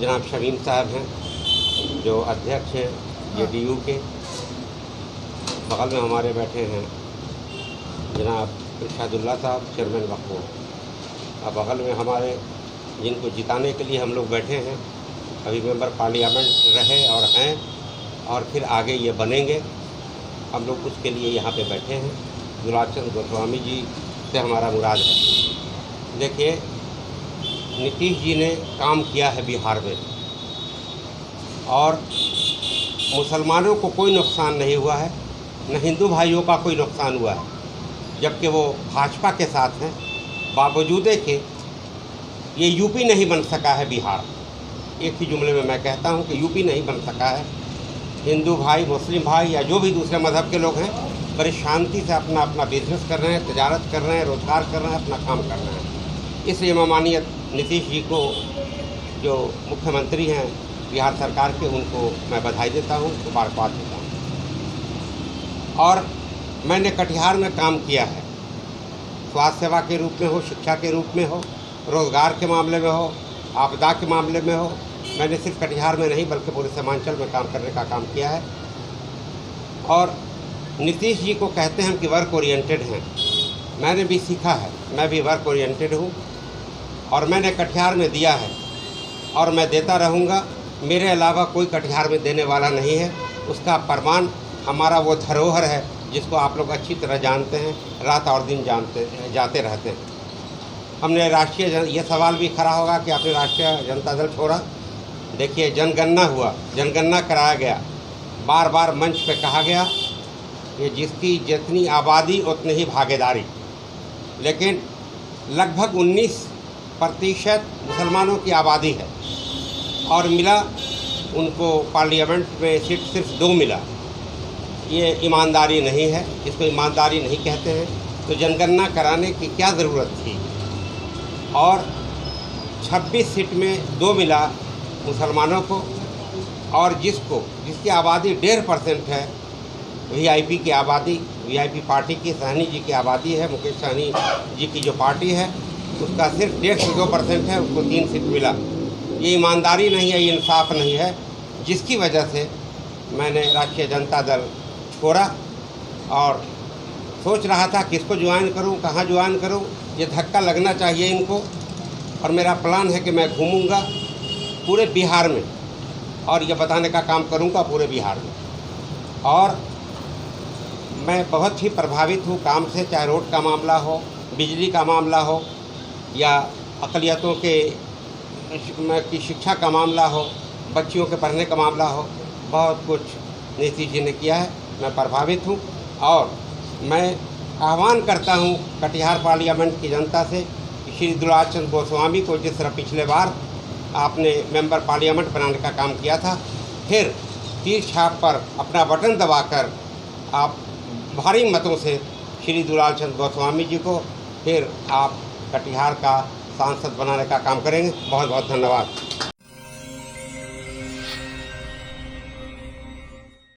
जनाब शमीम साहब हैं जो अध्यक्ष हैं जेडीयू के। बगल में हमारे बैठे हैं जनाब इरशादुल्लाह साहब चेयरमैन वक्फ बोर्ड। और बगल में हमारे जिनको जिताने के लिए हम लोग बैठे हैं, अभी मेंबर पार्लियामेंट रहे और हैं और फिर आगे ये बनेंगे, हम लोग उसके लिए यहाँ पे बैठे हैं। दुलाचंद गोस्वामी जी से हमारा मुराद है। देखिए, नीतीश जी ने काम किया है बिहार में और मुसलमानों को कोई नुकसान नहीं हुआ है, न हिंदू भाइयों का कोई नुकसान हुआ है, जबकि वो भाजपा के साथ हैं। बावजूद के ये यूपी नहीं बन सका है बिहार। एक ही जुमले में मैं कहता हूँ कि यूपी नहीं बन सका है। हिंदू भाई, मुस्लिम भाई या जो भी दूसरे मज़हब के लोग हैं, बड़ी शांति से अपना अपना बिजनेस कर रहे हैं, तजारत कर रहे हैं, रोज़गार कर रहे हैं, अपना काम कर रहे हैं। इसलिए माननीय नीतीश जी को जो मुख्यमंत्री हैं बिहार सरकार के, उनको मैं बधाई देता हूँ, मुबारकबाद देता हूँ। और मैंने कटिहार में काम किया है, स्वास्थ्य सेवा के रूप में हो, शिक्षा के रूप में हो, रोज़गार के मामले में हो, आपदा के मामले में हो। मैंने सिर्फ कटिहार में नहीं बल्कि पूरे सीमांचल में काम करने का काम किया है। और नीतीश जी को कहते हैं कि वर्क ओरिएंटेड हैं। मैंने भी सीखा है, मैं भी वर्क ओरिएंटेड हूँ और मैंने कटिहार में दिया है और मैं देता रहूँगा। मेरे अलावा कोई कटिहार में देने वाला नहीं है। उसका प्रमाण हमारा वो धरोहर है जिसको आप लोग अच्छी तरह जानते हैं, रात और दिन जाते रहते हैं। हमने ये सवाल भी खड़ा होगा कि आपने राष्ट्रीय जनता दल छोड़ा। देखिए, जनगणना हुआ, जनगणना कराया गया, बार बार मंच पे कहा गया कि जिसकी जितनी आबादी उतनी ही भागीदारी, लेकिन लगभग 19% मुसलमानों की आबादी है और मिला उनको पार्लियामेंट में सीट सिर्फ 2 मिला। ये ईमानदारी नहीं है, इसको ईमानदारी नहीं कहते हैं। तो जनगणना कराने की क्या ज़रूरत थी? और 26 सीट में 2 मिला मुसलमानों को, और जिसकी आबादी 1.5% है, वीआईपी की आबादी, वीआईपी पार्टी की सहनी जी की आबादी है, मुकेश सहनी जी की जो पार्टी है, उसका सिर्फ 1.5 से 2% है, उसको 3 सीट मिला। ये ईमानदारी नहीं है, ये इंसाफ नहीं है, जिसकी वजह से मैंने राष्ट्रीय जनता दल छोड़ा और सोच रहा था किसको ज्वाइन करूं, कहाँ ज्वाइन करूं। ये धक्का लगना चाहिए इनको। और मेरा प्लान है कि मैं घूमूंगा पूरे बिहार में और ये बताने का काम करूंगा पूरे बिहार में। और मैं बहुत ही प्रभावित हूँ काम से, चाहे रोड का मामला हो, बिजली का मामला हो, या अक़लियतों की शिक्षा का मामला हो, बच्चियों के पढ़ने का मामला हो। बहुत कुछ नीतीश जी ने किया है, मैं प्रभावित हूँ। और मैं आह्वान करता हूँ कटिहार पार्लियामेंट की जनता से कि श्री दुलाचंद गोस्वामी को जिस तरह पिछले बार आपने मेंबर पार्लियामेंट बनाने का काम किया था, फिर तीर छाप पर अपना बटन दबाकर आप भारी मतों से श्री दुलाचंद गोस्वामी जी को फिर आप कटिहार का सांसद बनाने का काम करेंगे। बहुत बहुत धन्यवाद।